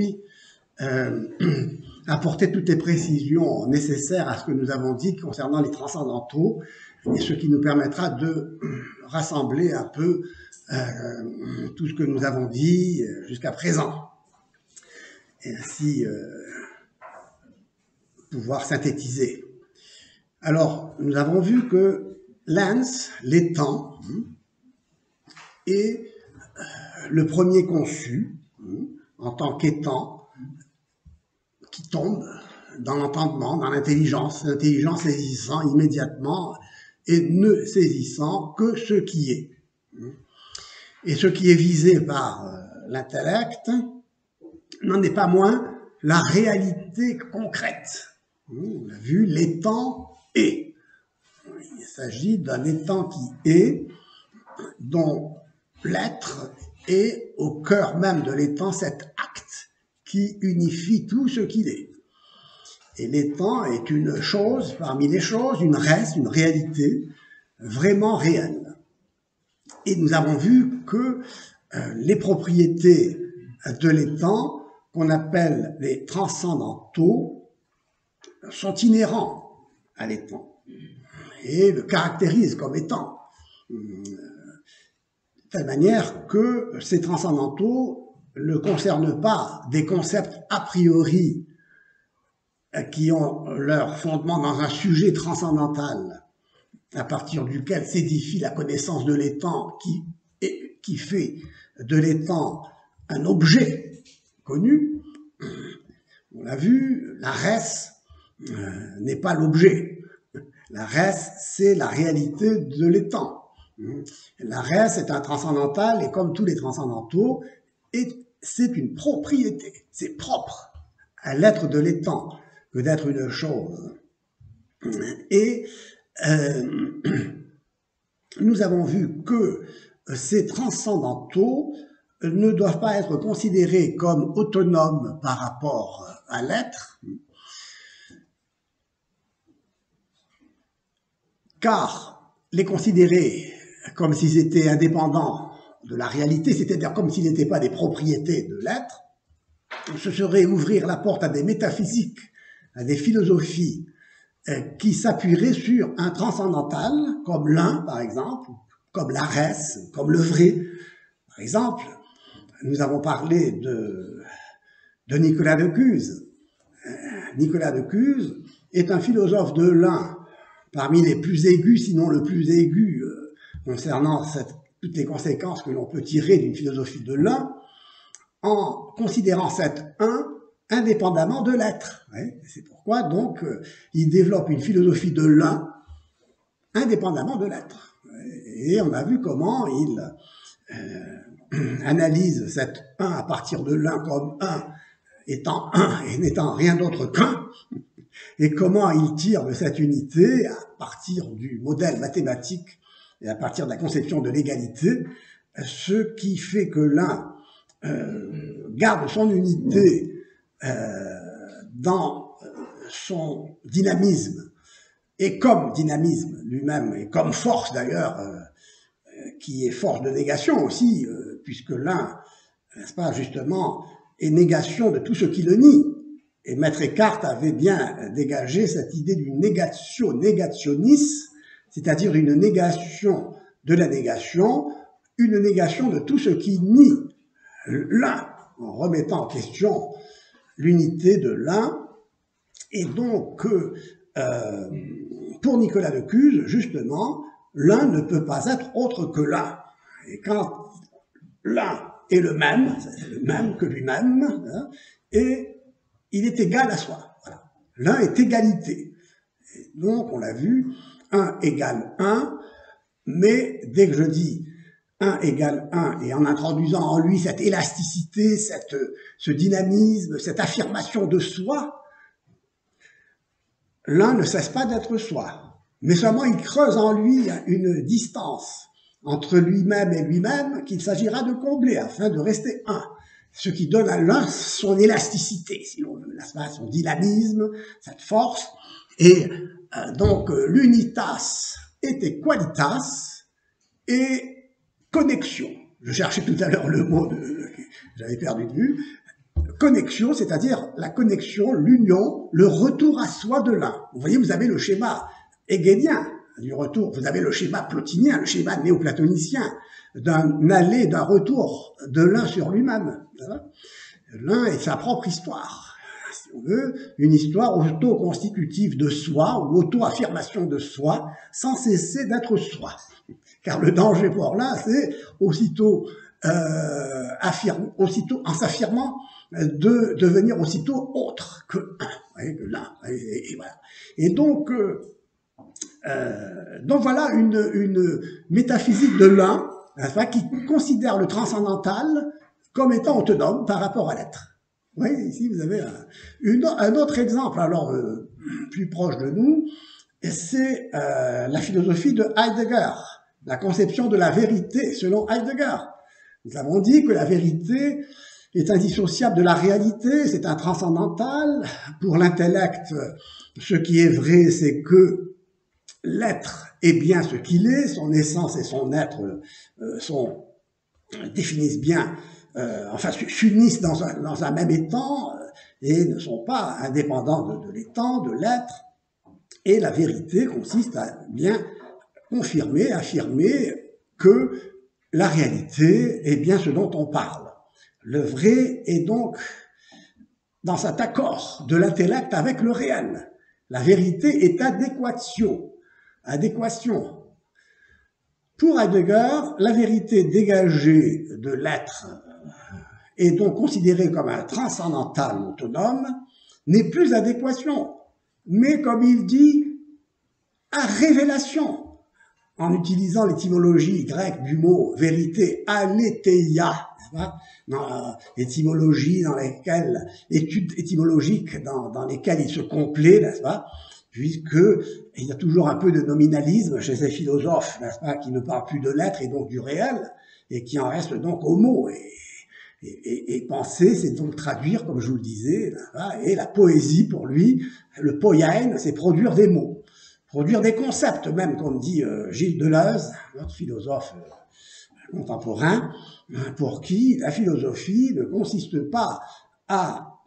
euh, apporter toutes les précisions nécessaires à ce que nous avons dit concernant les transcendantaux, et ce qui nous permettra de rassembler un peu tout ce que nous avons dit jusqu'à présent, et ainsi pouvoir synthétiser. Alors, nous avons vu que l'Ens, l'étang, est le premier conçu en tant qu'étang qui tombe dans l'entendement, dans l'intelligence saisissant immédiatement et ne saisissant que ce qui est. Et ce qui est visé par l'intellect n'en est pas moins la réalité concrète. On a vu, l'étang est. Il s'agit d'un étang qui est, dont l'être est au cœur même de l'étang, cet acte qui unifie tout ce qu'il est. Et l'étang est une chose parmi les choses, une réalité vraiment réelle. Et nous avons vu que les propriétés de l'étang, qu'on appelle les transcendantaux, sont inhérents à l'étang et le caractérisent comme étant. De telle manière que ces transcendantaux ne concernent pas des concepts a priori qui ont leur fondement dans un sujet transcendantal à partir duquel s'édifie la connaissance de l'étang qui fait de l'étang un objet connu. On l'a vu, la res n'est pas l'objet. La res, c'est la réalité de l'étang. La res est un transcendantal et comme tous les transcendantaux, c'est une propriété. C'est propre à l'être de l'étang que d'être une chose. Et nous avons vu que ces transcendantaux ne doivent pas être considérés comme autonomes par rapport à l'être, car les considérer comme s'ils étaient indépendants de la réalité, c'est-à-dire comme s'ils n'étaient pas des propriétés de l'être, ce serait ouvrir la porte à des métaphysiques, à des philosophies qui s'appuieraient sur un transcendantal, comme l'un, par exemple, comme la res, comme le vrai. Par exemple, nous avons parlé de Nicolas de Cuse. Nicolas de Cuse est un philosophe de l'un, parmi les plus aigus, sinon le plus aigu, concernant toutes les conséquences que l'on peut tirer d'une philosophie de l'un, en considérant cet un indépendamment de l'être. C'est pourquoi, donc, il développe une philosophie de l'un indépendamment de l'être. Et on a vu comment il analyse cet un à partir de l'un comme un étant un et n'étant rien d'autre qu'un, et comment il tire de cette unité, à partir du modèle mathématique et à partir de la conception de l'égalité, ce qui fait que l'un garde son unité dans son dynamisme, et comme dynamisme lui-même, et comme force d'ailleurs, qui est force de négation aussi, puisque l'un, n'est-ce pas, justement, est négation de tout ce qui le nie. Et Maître Eckhart avait bien dégagé cette idée d'une négation négationnis, c'est-à-dire une négation de la négation, une négation de tout ce qui nie l'un, en remettant en question l'unité de l'un. Et donc, pour Nicolas de Cuse, justement, l'un ne peut pas être autre que l'un. Et quand l'un est le même, c'est le même que lui-même, hein, et il est égal à soi. Voilà. L'un est égalité. Et donc, on l'a vu, 1 égale 1, mais dès que je dis 1 égale 1, et en introduisant en lui cette élasticité, ce dynamisme, cette affirmation de soi, l'un ne cesse pas d'être soi. Mais seulement il creuse en lui une distance entre lui-même et lui-même qu'il s'agira de combler afin de rester un. Ce qui donne à l'un son élasticité, si l'on veut, son dynamisme, cette force. Et donc l'unitas et qualitas et connexion. Je cherchais tout à l'heure le mot, j'avais perdu de vue. connexion, c'est-à-dire la connexion, l'union, le retour à soi de l'un. Vous voyez, vous avez le schéma hegelien du retour, vous avez le schéma plotinien, le schéma néoplatonicien, d'un aller, d'un retour de l'un sur lui-même. L'un et sa propre histoire. Si on veut, une histoire auto-constitutive de soi, ou auto-affirmation de soi, sans cesser d'être soi. Car le danger pour l'un, c'est aussitôt en s'affirmant, de devenir aussitôt autre que l'un. Et voilà. Et donc voilà une métaphysique de l'un, qui considère le transcendantal comme étant autonome par rapport à l'être. Oui, ici vous avez un autre exemple, alors plus proche de nous, c'est la philosophie de Heidegger, la conception de la vérité selon Heidegger. Nous avons dit que la vérité est indissociable de la réalité, c'est un transcendantal. Pour l'intellect, ce qui est vrai, c'est que l'être est bien ce qu'il est, son essence et son être définissent bien, s'unissent dans un même étant et ne sont pas indépendants de l'étant, de l'être. Et la vérité consiste à bien confirmer, affirmer que la réalité est bien ce dont on parle. Le vrai est donc dans cet accord de l'intellect avec le réel. La vérité est adéquation. Pour Heidegger, la vérité dégagée de l'être et donc considérée comme un transcendantal autonome n'est plus adéquation, mais comme il dit, à révélation, en utilisant l'étymologie grecque du mot vérité, aletheia, étymologie dans lesquelles, études étymologiques dans lesquelles il se complaît, n'est-ce pas, puisqu'il y a toujours un peu de nominalisme chez ces philosophes, n'est-ce pas, qui ne parlent plus de l'être et donc du réel, et qui en restent donc aux mots. Et penser, c'est donc traduire, comme je vous le disais, et la poésie, pour lui, le poiein, c'est produire des mots, produire des concepts, même, comme dit Gilles Deleuze, notre philosophe contemporain, pour qui la philosophie ne consiste pas à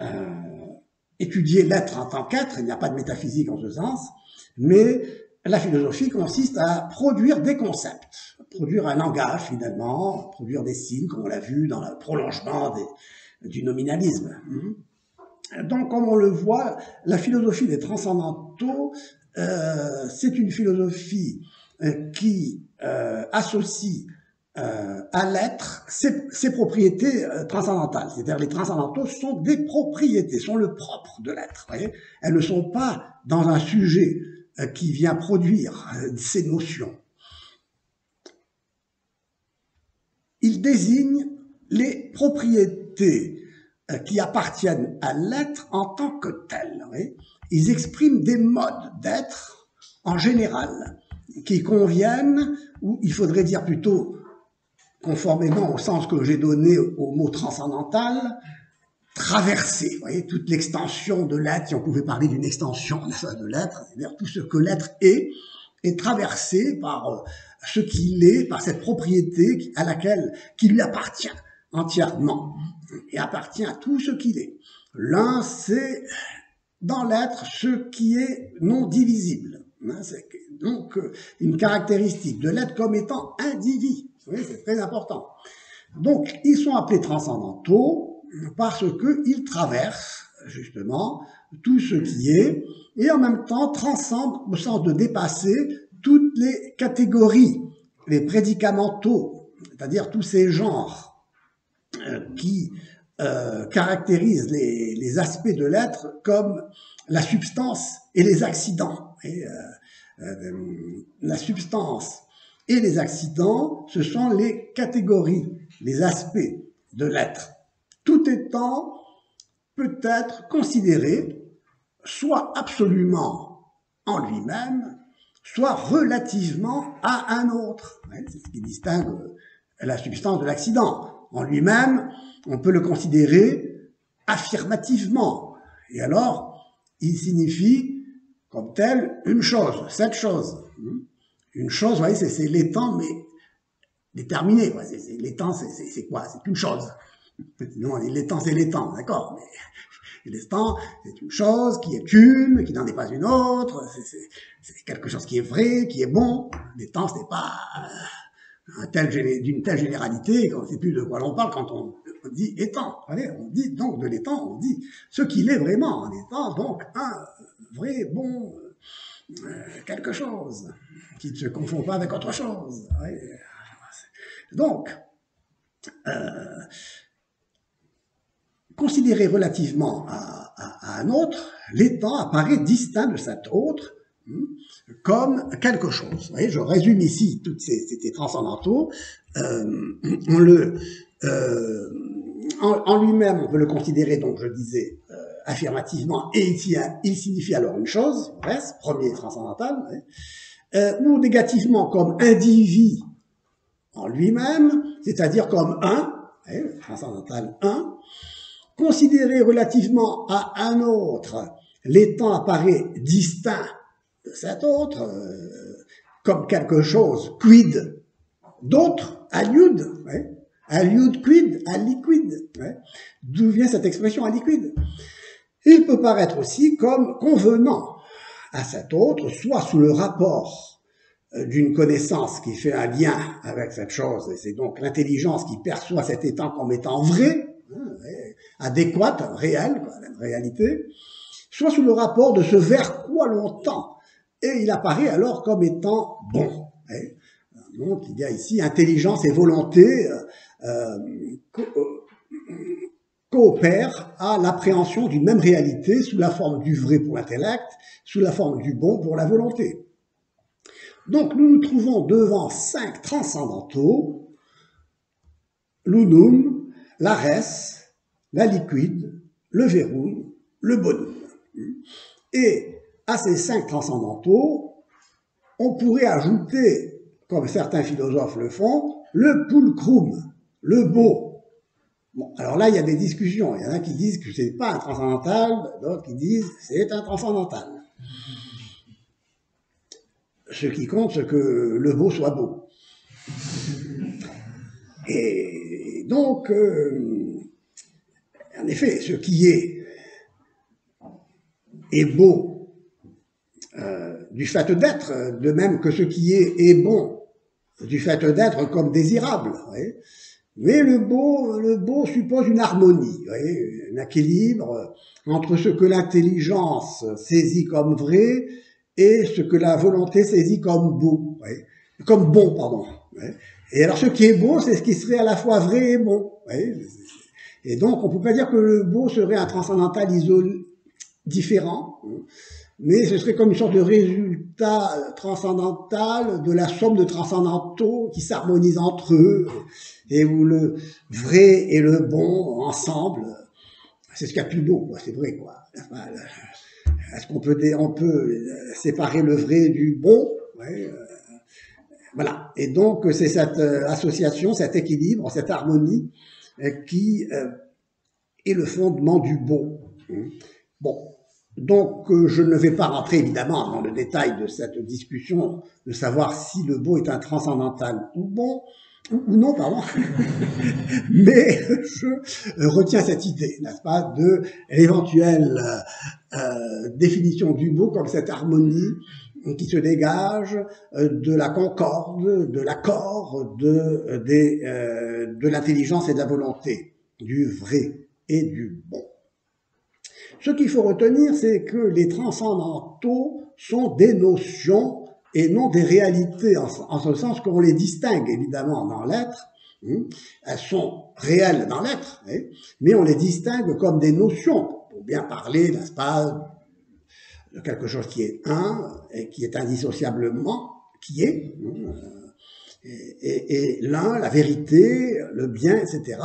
étudier l'être en tant qu'être, il n'y a pas de métaphysique en ce sens, mais la philosophie consiste à produire des concepts, produire un langage finalement, produire des signes, comme on l'a vu dans le prolongement du nominalisme. Donc, comme on le voit, la philosophie des transcendantaux, c'est une philosophie qui associe à l'être ses propriétés transcendantales. C'est-à-dire les transcendantaux sont des propriétés, sont le propre de l'être. Elles ne sont pas dans un sujet qui vient produire ces notions. Ils désignent les propriétés qui appartiennent à l'être en tant que tel. Ils expriment des modes d'être en général qui conviennent, ou il faudrait dire plutôt, conformément au sens que j'ai donné au mot transcendantal, traverser, vous voyez, toute l'extension de l'être, si on pouvait parler d'une extension de l'être, c'est-à-dire tout ce que l'être est traversé par ce qu'il est, par cette propriété qui lui appartient entièrement, et appartient à tout ce qu'il est. L'un, c'est dans l'être ce qui est non divisible. C'est donc une caractéristique de l'être comme étant individu. Oui, c'est très important. Donc, ils sont appelés transcendantaux parce qu'ils traversent, justement, tout ce qui est, et en même temps transcendent au sens de dépasser toutes les catégories, les prédicamentaux, c'est-à-dire tous ces genres qui caractérisent les aspects de l'être comme la substance et les accidents. La substance et les accidents, ce sont les catégories, les aspects de l'être. Tout étant peut être considéré soit absolument en lui-même, soit relativement à un autre. C'est ce qui distingue la substance de l'accident. En lui-même, on peut le considérer affirmativement. Et alors, il signifie comme tel une chose, cette chose. Une chose, vous voyez, c'est l'étant, mais déterminé. L'étant, c'est quoi? C'est une chose. Sinon, l'étang, c'est l'étang, d'accord, mais l'étang, c'est une chose qui est une, qui n'en est pas une autre, c'est quelque chose qui est vrai, qui est bon. L'étang, c'est pas d'une telle généralité qu'on ne sait plus de quoi l'on parle quand on dit étang. Allez, on dit donc de l'étang, on dit ce qu'il est vraiment en étant, donc un vrai, bon, quelque chose qui ne se confond pas avec autre chose. Ouais. Donc, considéré relativement à un autre, l'étang apparaît distinct de cet autre comme quelque chose. Vous voyez, je résume ici tous ces transcendantaux. En lui-même, on peut le considérer, donc je disais, affirmativement, et il signifie alors une chose, reste, premier transcendantal, ou négativement comme individu en lui-même, c'est-à-dire comme un, transcendantal un, considéré relativement à un autre, l'étang apparaît distinct de cet autre, comme quelque chose quid d'autre, aliud, aliud quid, aliquid, d'où vient cette expression aliquid. Il peut paraître aussi comme convenant à cet autre, soit sous le rapport d'une connaissance qui fait un lien avec cette chose, et c'est donc l'intelligence qui perçoit cet étant comme étant vrai, adéquate, réelle, la réalité, soit sous le rapport de ce vers quoi l'on tend, et il apparaît alors comme étant bon. Donc il y a ici intelligence et volonté coopèrent à l'appréhension d'une même réalité sous la forme du vrai pour l'intellect, sous la forme du bon pour la volonté. Donc nous nous trouvons devant 5 transcendantaux, l'unum, la res, la liquide, le verum, le bonum. Et à ces 5 transcendantaux, on pourrait ajouter, comme certains philosophes le font, le pulchrum, le beau. Bon, alors là, il y a des discussions. Il y en a qui disent que c'est pas un transcendantal, d'autres qui disent que c'est un transcendantal. Ce qui compte, c'est que le beau soit beau. Et donc, en effet, ce qui est beau du fait d'être, de même que ce qui est bon du fait d'être comme désirable. Ouais. Mais le beau suppose une harmonie, voyez, un équilibre entre ce que l'intelligence saisit comme vrai et ce que la volonté saisit comme beau, voyez, comme bon, pardon. Voyez. Et alors ce qui est beau, c'est ce qui serait à la fois vrai et bon. Voyez. Et donc on ne peut pas dire que le beau serait un transcendantal différent, mais ce serait comme une sorte de résultat transcendantal de la somme de transcendantaux qui s'harmonisent entre eux, et où le vrai et le bon ensemble, c'est ce qu'il y a de plus beau, c'est vrai, quoi. Est-ce qu'on peut séparer le vrai du bon? Voilà. Et donc c'est cette association, cet équilibre, cette harmonie qui est le fondement du beau. Bon. Donc, je ne vais pas rentrer évidemment dans le détail de cette discussion de savoir si le beau est un transcendantal ou bon, ou non, pardon. Mais je retiens cette idée, n'est-ce pas, de l'éventuelle définition du beau comme cette harmonie qui se dégage de la concorde, de l'accord, de l'intelligence et de la volonté, du vrai et du bon. Ce qu'il faut retenir, c'est que les transcendantaux sont des notions et non des réalités, en ce sens qu'on les distingue évidemment dans l'être. Elles sont réelles dans l'être, mais on les distingue comme des notions, pour bien parler, n'est-ce pas, de quelque chose qui est un, et qui est indissociablement, qui est, et l'un, la vérité, le bien, etc.,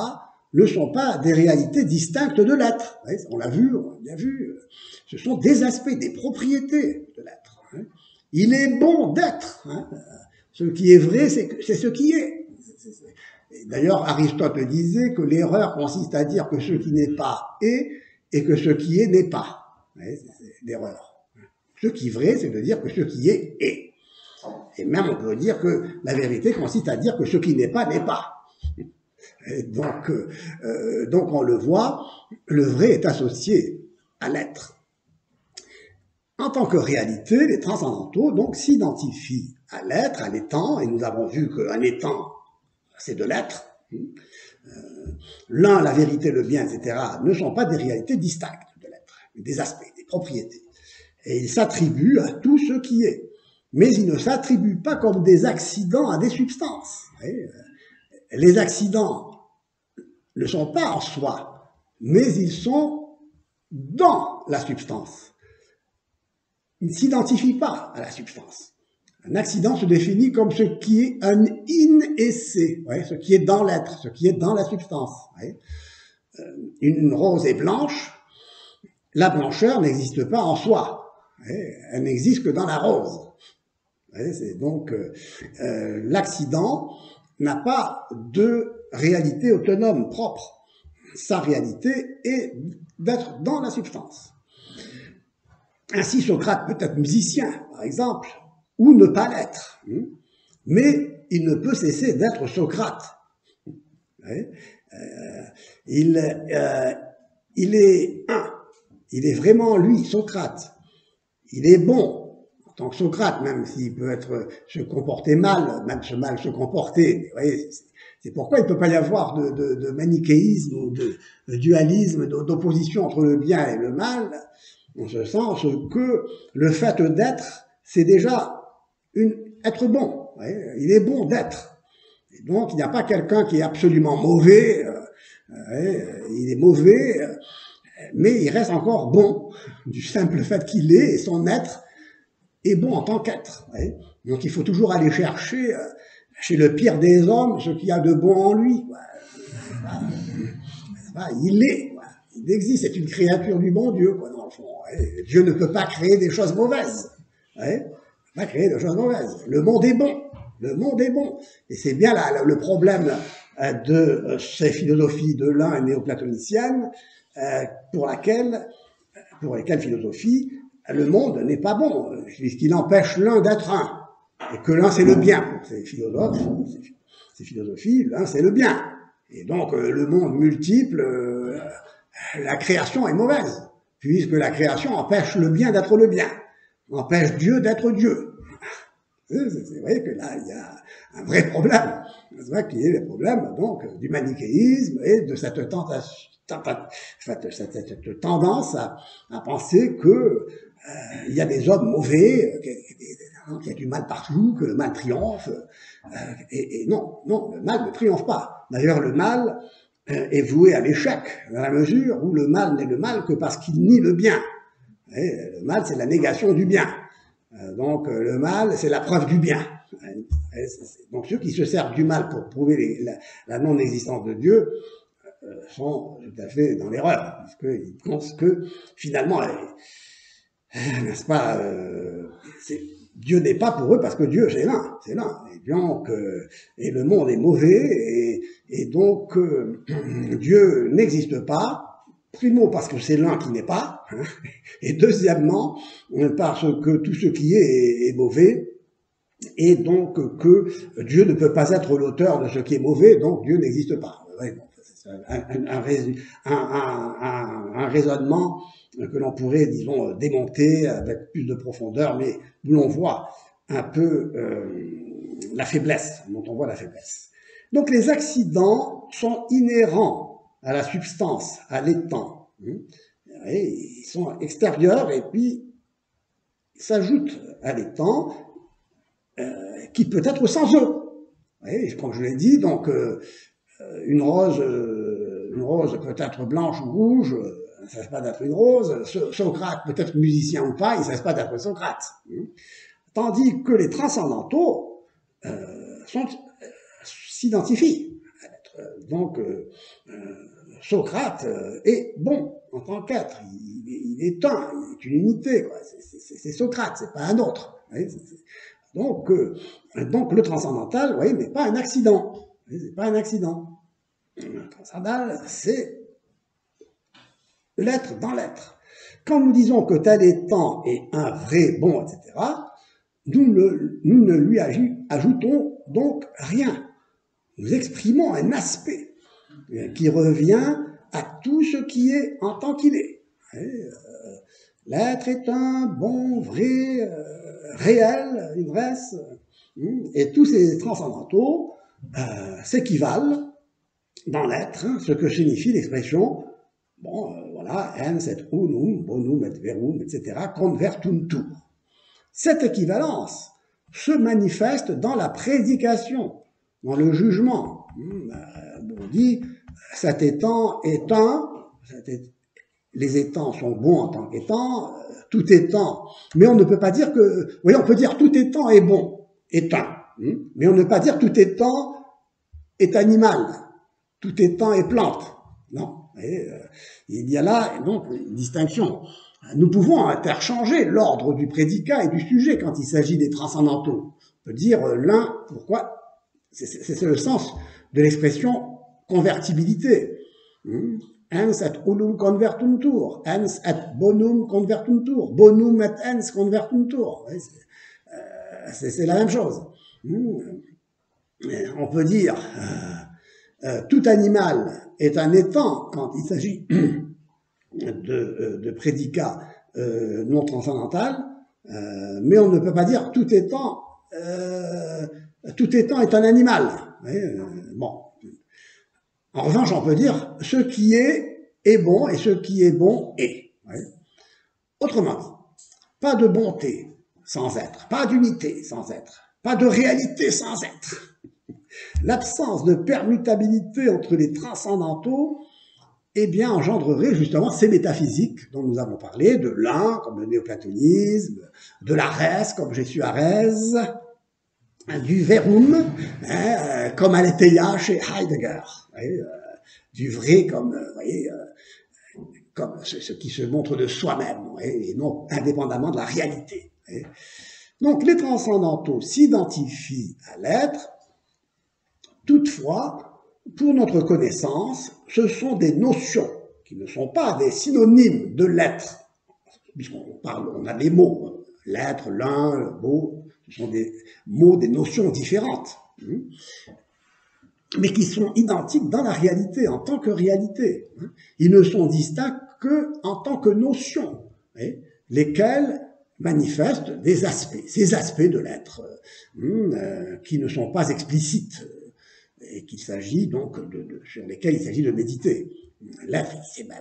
ne sont pas des réalités distinctes de l'être. On l'a vu, on l'a bien vu. Ce sont des aspects, des propriétés de l'être. Il est bon d'être. Ce qui est vrai, c'est ce qui est. D'ailleurs, Aristote disait que l'erreur consiste à dire que ce qui n'est pas est et que ce qui est n'est pas. C'est l'erreur. Ce qui est vrai, c'est de dire que ce qui est est. Et même on peut dire que la vérité consiste à dire que ce qui n'est pas n'est pas. Et donc on le voit, le vrai est associé à l'être. En tant que réalité, les transcendantaux donc s'identifient à l'être, à l'étant, et nous avons vu qu'un étant, c'est de l'être. L'un, la vérité, le bien, etc., ne sont pas des réalités distinctes de l'être, mais des aspects, des propriétés. Et ils s'attribuent à tout ce qui est. Mais ils ne s'attribuent pas comme des accidents à des substances. Les accidents ne sont pas en soi, mais ils sont dans la substance. Ils ne s'identifient pas à la substance. Un accident se définit comme ce qui est un in-esse, ce qui est dans l'être, ce qui est dans la substance. Une rose est blanche, la blancheur n'existe pas en soi, elle n'existe que dans la rose. Donc l'accident n'a pas de réalité autonome propre. Sa réalité est d'être dans la substance. Ainsi, Socrate peut être musicien, par exemple, ou ne pas l'être, mais il ne peut cesser d'être Socrate. Il est un, il est vraiment lui, Socrate. Il est bon en tant que Socrate, même s'il peut se comporter mal, même mal se comporter. C'est pourquoi il ne peut pas y avoir de manichéisme ou de dualisme, d'opposition entre le bien et le mal, en ce sens que le fait d'être, c'est déjà être bon. Il est bon d'être. Et donc, il n'y a pas quelqu'un qui est absolument mauvais. Il est mauvais, mais il reste encore bon du simple fait qu'il est, et son être est bon en tant qu'être. Donc, il faut toujours aller chercher chez le pire des hommes ce qu'il y a de bon en lui. Il est. Il existe, c'est une créature du bon Dieu, dans le fond. Dieu ne peut pas créer des choses mauvaises. Il ne peut pas créer des choses mauvaises. Le monde est bon. Le monde est bon. Et c'est bien le problème de ces philosophies de l'un néoplatonicienne, pour lesquelles philosophies, le monde n'est pas bon, puisqu'il empêche l'un d'être un. Et que l'un, c'est le bien. Pour ces philosophies, l'un, c'est le bien. Et donc, le monde multiple, la création est mauvaise, puisque la création empêche le bien d'être le bien, empêche Dieu d'être Dieu. Vous voyez que là, il y a un vrai problème. C'est vrai qu'il y a le problème donc, du manichéisme et de cette tendance à penser que il y a des hommes mauvais, qu'il y a du mal partout, que le mal triomphe. Et non, le mal ne triomphe pas. D'ailleurs, le mal est voué à l'échec, dans la mesure où le mal n'est le mal que parce qu'il nie le bien. Le mal, c'est la négation du bien. Donc le mal, c'est la preuve du bien. Donc ceux qui se servent du mal pour prouver la non-existence de Dieu sont tout à fait dans l'erreur, parce qu'ils pensent que finalement, n'est-ce pas, Dieu n'est pas pour eux parce que Dieu c'est l'un. Et donc, et le monde est mauvais, et donc Dieu n'existe pas. Primo, parce que c'est l'un qui n'est pas, et deuxièmement, parce que tout ce qui est mauvais, et donc que Dieu ne peut pas être l'auteur de ce qui est mauvais, donc Dieu n'existe pas. C'est un raisonnement que l'on pourrait, disons, démonter avec plus de profondeur, mais où l'on voit un peu la faiblesse, dont on voit la faiblesse. Donc les accidents sont inhérents à la substance, à l'étant. Ils sont extérieurs et puis s'ajoutent à l'étant qui peut être sans eux. Comme je l'ai dit, donc une rose peut être blanche ou rouge, il ne s'agit pas d'être une rose. Socrate peut être musicien ou pas, il ne s'agit pas d'être Socrate. Tandis que les transcendantaux s'identifient. Donc, Socrate est bon en tant qu'être. Il est un, il est une unité. C'est Socrate, c'est pas un autre. Donc le transcendantal, n'est pas un accident. C'est pas un accident. Le transcendantal, c'est l'être dans l'être. Quand nous disons que tel étant est un vrai bon, etc., nous ne lui ajoutons donc rien. Nous exprimons un aspect. qui revient à tout ce qui est en tant qu'il est. L'être est un, bon, vrai, réel, ivresse, et tous ces transcendantaux s'équivalent dans l'être, ce que signifie l'expression, bon, voilà, ens et unum, bonum et verum, etc., convertuntur. Cette équivalence se manifeste dans la prédication, dans le jugement. On dit, cet étang est un, les étangs sont bons en tant qu'étang, tout étang, mais on ne peut pas dire que, oui, on peut dire tout étang est bon, est un, mais on ne peut pas dire tout étang est animal, tout étang est plante, non. Il y a là donc une distinction. Nous pouvons interchanger l'ordre du prédicat et du sujet quand il s'agit des transcendantaux. On peut dire l'un, pourquoi? C'est le sens de l'expression convertibilité. Ens et unum convertuntur, ens et bonum convertuntur, bonum et ens convertuntur. C'est la même chose. On peut dire tout animal est un étang quand il s'agit de prédicat non transcendantal, mais on ne peut pas dire tout étang est un animal. Bon. En revanche, on peut dire ce qui est bon et ce qui est bon est. Autrement dit, pas de bonté sans être, pas d'unité sans être, pas de réalité sans être. L'absence de permutabilité entre les transcendantaux eh bien, engendrerait justement ces métaphysiques dont nous avons parlé, de l'un, comme le néoplatonisme, de l'Arès, comme Jesús Arès, du verum, comme Aletheia chez Heidegger, du vrai comme, comme ce qui se montre de soi-même, et non indépendamment de la réalité. Donc, les transcendantaux s'identifient à l'être. Toutefois, pour notre connaissance, ce sont des notions qui ne sont pas des synonymes de l'être, puisqu'on parle, on a les mots, l'être, l'un, le beau, ce sont des mots, des notions différentes, mais qui sont identiques dans la réalité, en tant que réalité. Ils ne sont distincts qu'en tant que notions, lesquelles manifestent des aspects, ces aspects de l'être, qui ne sont pas explicites, et qu'il s'agit donc sur lesquels il s'agit de méditer. Là,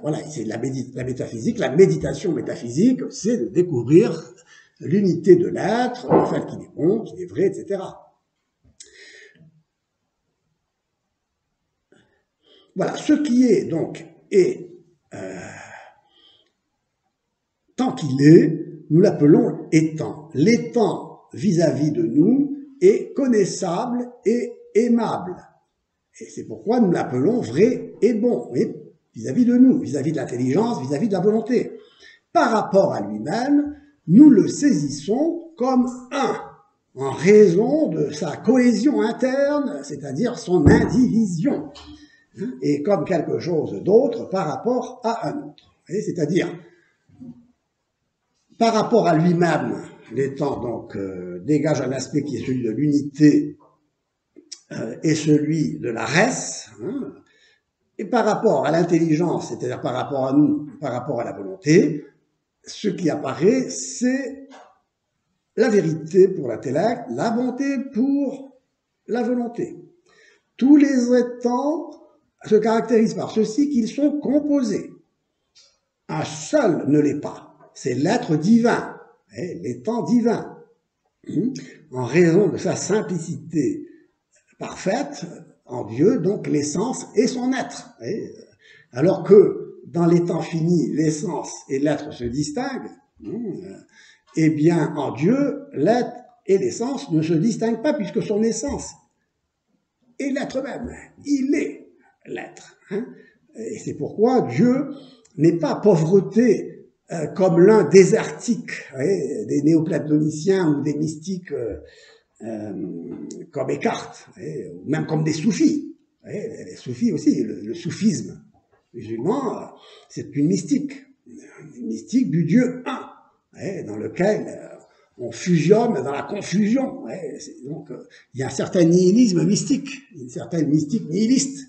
voilà, c'est la métaphysique, la méditation métaphysique, c'est de découvrir l'unité de l'être, le fait qu'il est bon, qu'il est vrai, etc. Voilà, ce qui est donc est tant qu'il est, nous l'appelons étant. L'étant vis-à-vis de nous est connaissable et aimable. Et c'est pourquoi nous l'appelons vrai et bon, vis-à-vis de nous, vis-à-vis de l'intelligence, vis-à-vis de la volonté. Par rapport à lui-même, nous le saisissons comme un, en raison de sa cohésion interne, c'est-à-dire son indivision, et comme quelque chose d'autre par rapport à un autre. C'est-à-dire, par rapport à lui-même, l'étant donc dégage un aspect qui est celui de l'unité et celui de la res, et par rapport à l'intelligence, c'est-à-dire par rapport à nous, par rapport à la volonté, ce qui apparaît, c'est la vérité pour l'intellect, la bonté pour la volonté. Tous les étangs se caractérisent par ceci qu'ils sont composés. Un seul ne l'est pas, c'est l'être divin, l'étant divin, en raison de sa simplicité parfaite en Dieu, donc l'essence et son être. Alors que dans les temps finis, l'essence et l'être se distinguent, eh bien en Dieu, l'être et l'essence ne se distinguent pas puisque son essence est l'être même. Il est l'être. Et c'est pourquoi Dieu n'est pas pauvreté comme l'un désertique des néoplatoniciens ou des mystiques comme Eckhart, ou même comme des soufis. Les soufis aussi, le soufisme musulman, c'est une mystique du Dieu un, dans lequel on fusionne dans la confusion. Donc, il y a un certain nihilisme mystique, une certaine mystique nihiliste.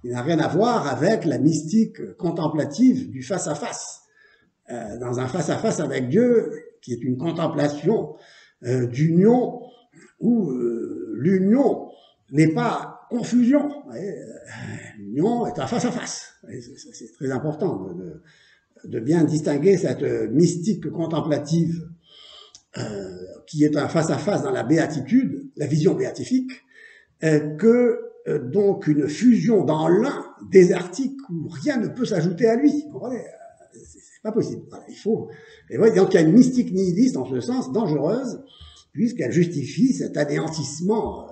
Il n'a rien à voir avec la mystique contemplative du face-à-face. Dans un face-à-face avec Dieu, qui est une contemplation d'union, où l'union n'est pas confusion. L'union est un face-à-face. C'est très important de bien distinguer cette mystique contemplative qui est un face-à-face dans la béatitude, la vision béatifique, que donc une fusion dans l'un désertique où rien ne peut s'ajouter à lui. Vous comprenez? C'est pas possible. Voilà, il faut. Et voilà, donc il y a une mystique nihiliste en ce sens dangereuse, puisqu'elle justifie cet anéantissement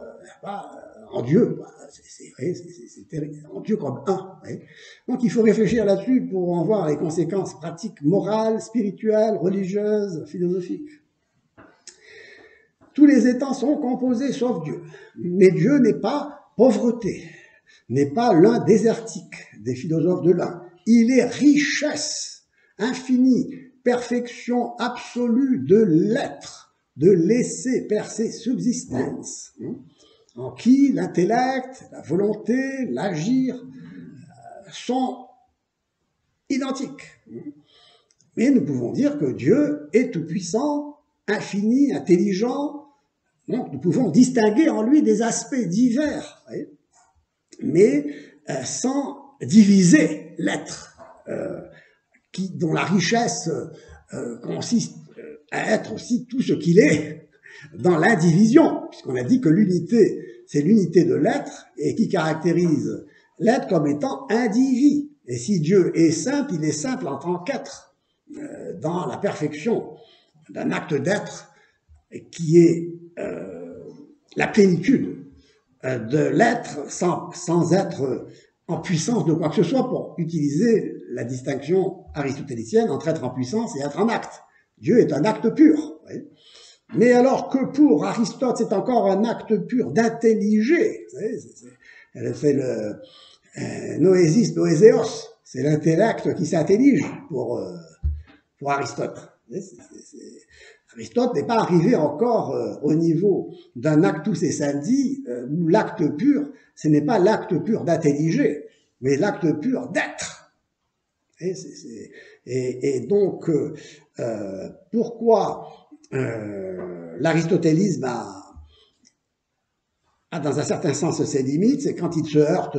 en Dieu. C'est terrible, en Dieu comme un. Donc il faut réfléchir là-dessus pour en voir les conséquences pratiques, morales, spirituelles, religieuses, philosophiques. Tous les états sont composés sauf Dieu. Mais Dieu n'est pas pauvreté, n'est pas l'un désertique des philosophes de l'un. Il est richesse infinie, perfection absolue de l'être, de laisser percer subsistance, en qui l'intellect, la volonté, l'agir sont identiques. Mais nous pouvons dire que Dieu est tout-puissant, infini, intelligent. Donc nous pouvons distinguer en lui des aspects divers, mais sans diviser l'être, dont la richesse consiste à être aussi tout ce qu'il est dans l'indivision, puisqu'on a dit que l'unité, c'est l'unité de l'être, et qui caractérise l'être comme étant indivis. Et si Dieu est simple, il est simple en tant qu'être, dans la perfection d'un acte d'être qui est la plénitude de l'être sans être en puissance de quoi que ce soit, pour utiliser la distinction aristotélicienne entre être en puissance et être en acte. Dieu est un acte pur. Oui. Mais alors que pour Aristote, c'est encore un acte pur d'intelliger. C'est le noésis, noéséos, c'est l'intellect qui s'intellige pour Aristote. Aristote n'est pas arrivé encore au niveau d'un actus essendi, où l'acte pur, ce n'est pas l'acte pur d'intelliger, mais l'acte pur d'être. Et donc, pourquoi l'aristotélisme a dans un certain sens ses limites, c'est quand il se heurte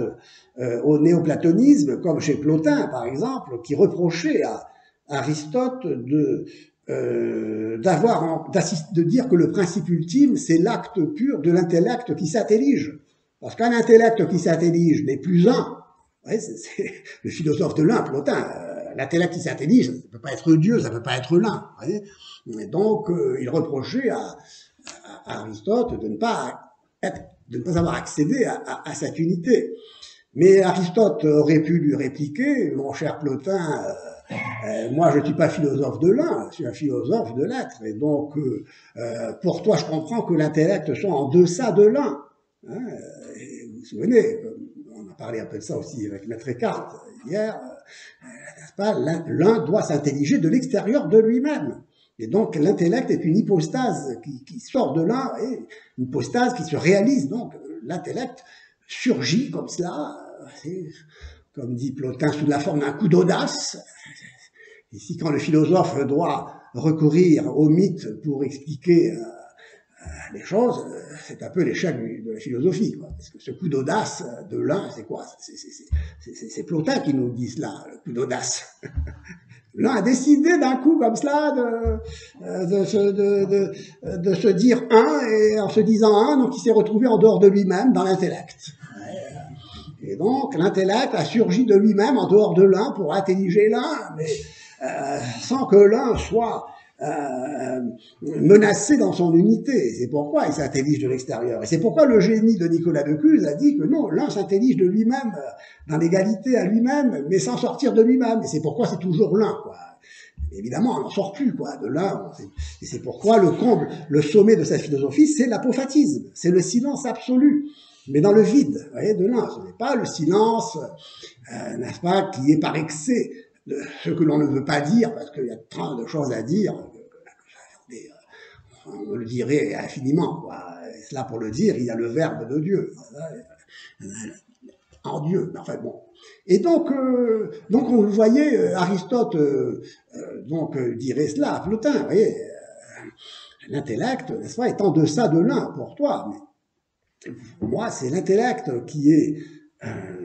au néoplatonisme, comme chez Plotin par exemple, qui reprochait à Aristote de dire que le principe ultime, c'est l'acte pur de l'intellect qui s'intellige. Parce qu'un intellect qui s'intellige n'est plus un. C'est le philosophe de l'un, Plotin. L'intellect qui s'intellige, ça ne peut pas être Dieu, ça ne peut pas être l'un. Et donc, il reprochait à Aristote de ne pas avoir accédé à cette unité. Mais Aristote aurait pu lui répliquer, mon cher Plotin, moi je ne suis pas philosophe de l'un, je suis un philosophe de l'être. Et donc, pour toi, je comprends que l'intellect soit en deçà de l'un. Vous vous souvenez, on a parlé un peu de ça aussi avec Maître Eckhart hier, n'est-ce pas, l'un doit s'intelliger de l'extérieur de lui-même. Et donc l'intellect est une hypostase qui sort de l'un, et une hypostase qui se réalise. Donc l'intellect surgit comme cela, comme dit Plotin, sous la forme d'un coup d'audace. Ici, quand le philosophe doit recourir au mythe pour expliquer les choses, c'est un peu l'échec de la philosophie, quoi. Parce que ce coup d'audace de l'un, c'est quoi? C'est Plotin qui nous dit cela, le coup d'audace. L'un a décidé d'un coup comme cela de se dire un, et en se disant un, donc il s'est retrouvé en dehors de lui-même dans l'intellect. Et donc l'intellect a surgi de lui-même en dehors de l'un pour intelliger l'un, mais sans que l'un soit menacé dans son unité. C'est pourquoi il s'intellige de l'extérieur. Et c'est pourquoi le génie de Nicolas de Cuse a dit que non, l'un s'intellige de lui-même, dans l'égalité à lui-même, mais sans sortir de lui-même. Et c'est pourquoi c'est toujours l'un, quoi. Évidemment, on n'en sort plus, quoi, de l'un. Et c'est pourquoi le comble, le sommet de cette philosophie, c'est l'apophatisme. C'est le silence absolu, mais dans le vide, vous voyez, de l'un. Ce n'est pas le silence, n'est-ce pas, qui est par excès de ce que l'on ne veut pas dire, parce qu'il y a tant de choses à dire, on le dirait infiniment, quoi. Et cela pour le dire, il y a le verbe de Dieu. en Dieu. Enfin bon. Et donc on le voyait, Aristote dirait cela à Plotin, vous voyez, l'intellect, n'est-ce pas, est en deçà de l'un pour toi. Mais pour moi, c'est l'intellect qui est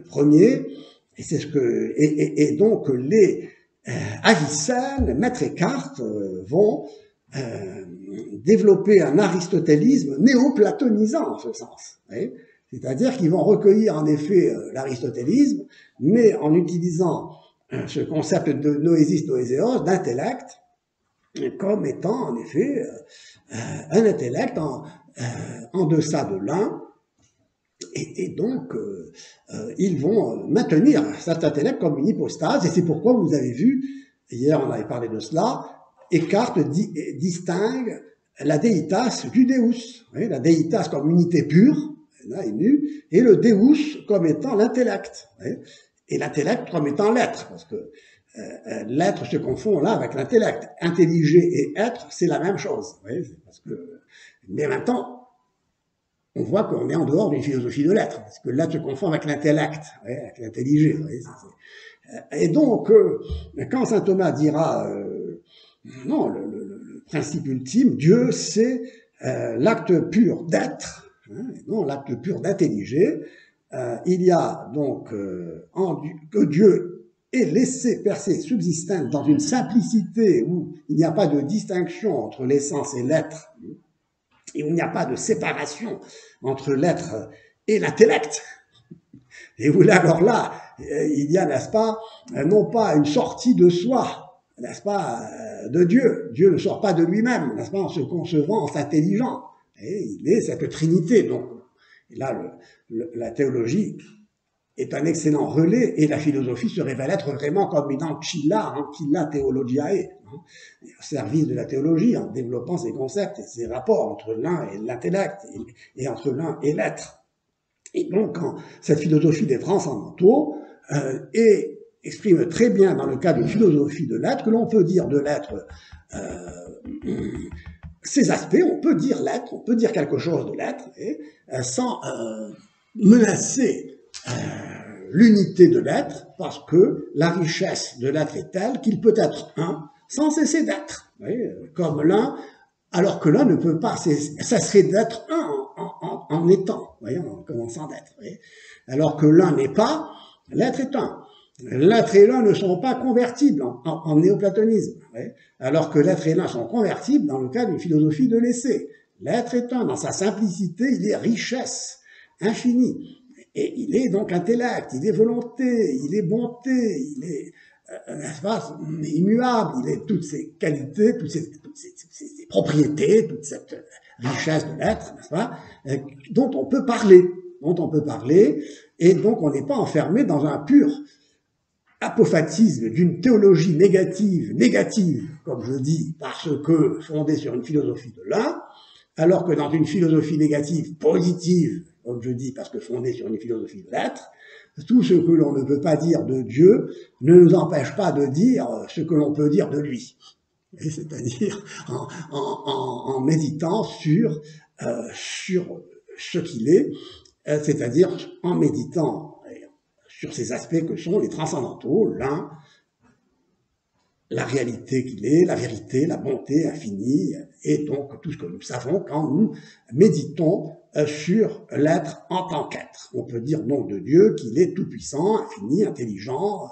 premier, et c'est ce que et donc les Avicenne, Maître Eckhart vont développer un aristotélisme néoplatonisant en ce sens. C'est-à-dire qu'ils vont recueillir en effet l'aristotélisme, mais en utilisant ce concept de noesis noéséos, d'intellect, comme étant en effet un intellect en deçà de l'un, et donc ils vont maintenir cet intellect comme une hypostase, et c'est pourquoi vous avez vu, hier on avait parlé de cela, Eckhart distingue la deitas du deus, la deitas comme unité pure, et le deus comme étant l'intellect, et l'intellect comme étant l'être, parce que l'être se confond là avec l'intellect. Intelliger et être, c'est la même chose. Parce que, mais maintenant, on voit qu'on est en dehors d'une philosophie de l'être, parce que l'être se confond avec l'intellect, avec l'intelliger. Et donc, quand saint Thomas dira non, le principe ultime, Dieu, c'est l'acte pur d'être, non l'acte pur d'intelliger. Il y a donc que Dieu est laissé percer subsistant dans une simplicité où il n'y a pas de distinction entre l'essence et l'être, et où il n'y a pas de séparation entre l'être et l'intellect. Et où là, alors là, il y a, n'est-ce pas, non pas une sortie de soi, n'est-ce pas, de Dieu. Dieu ne sort pas de lui-même, n'est-ce pas, en se concevant, en s'intelligeant. Et il est cette trinité. Donc, et là, la théologie est un excellent relais, et la philosophie se révèle être vraiment comme une ancilla theologiae, au service de la théologie, en développant ses concepts et ses rapports entre l'un et l'intellect, et entre l'un et l'être. Et donc, cette philosophie des transcendantaux exprime très bien, dans le cas d'une philosophie de l'être, que l'on peut dire de l'être ces aspects, on peut dire l'être, on peut dire quelque chose de l'être, sans menacer l'unité de l'être, parce que la richesse de l'être est telle qu'il peut être un sans cesser d'être, comme l'un, alors que l'un ne peut pas, ça serait d'être un en étant, en commençant d'être, alors que l'un n'est pas, l'être est un. L'être et l'un ne sont pas convertibles en néoplatonisme, alors que l'être et l'un sont convertibles dans le cas d'une philosophie de l'essai. L'être est un, dans sa simplicité, il est richesse infinie. Et il est donc intellect, il est volonté, il est bonté, il est, n'est-ce pas, immuable, il est toutes ces qualités, toutes ces propriétés, toute cette richesse de l'être, n'est-ce pas, dont on peut parler, et donc on n'est pas enfermé dans un pur apophatisme d'une théologie négative, comme je dis, parce que fondée sur une philosophie de l'un, alors que dans une philosophie négative positive, comme je dis, parce que fondée sur une philosophie de l'être, tout ce que l'on ne peut pas dire de Dieu ne nous empêche pas de dire ce que l'on peut dire de lui. C'est-à-dire en méditant sur ce qu'il est, c'est-à-dire en méditant sur ces aspects que sont les transcendantaux, l'un, la réalité qu'il est, la vérité, la bonté infinie, et donc tout ce que nous savons quand nous méditons sur l'être en tant qu'être. On peut dire donc de Dieu qu'il est tout-puissant, infini, intelligent,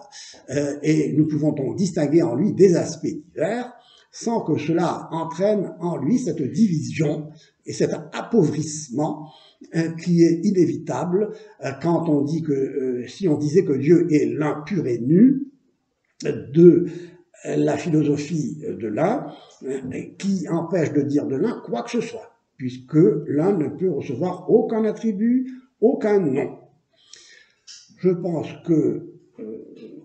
et nous pouvons donc distinguer en lui des aspects divers, sans que cela entraîne en lui cette division et cet appauvrissement qui est inévitable quand on dit que, si on disait que Dieu est l'un pur et nu, de la philosophie de l'un, qui empêche de dire de l'un quoi que ce soit, puisque l'un ne peut recevoir aucun attribut, aucun nom. Je pense que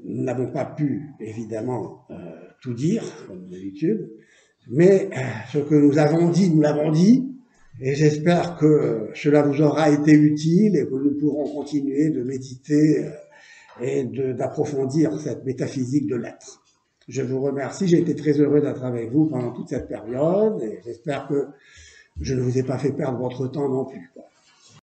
nous n'avons pas pu, évidemment, tout dire, comme d'habitude, mais ce que nous avons dit, nous l'avons dit, et j'espère que cela vous aura été utile et que nous pourrons continuer de méditer et d'approfondir cette métaphysique de l'être. Je vous remercie, j'ai été très heureux d'être avec vous pendant toute cette période et j'espère que je ne vous ai pas fait perdre votre temps non plus.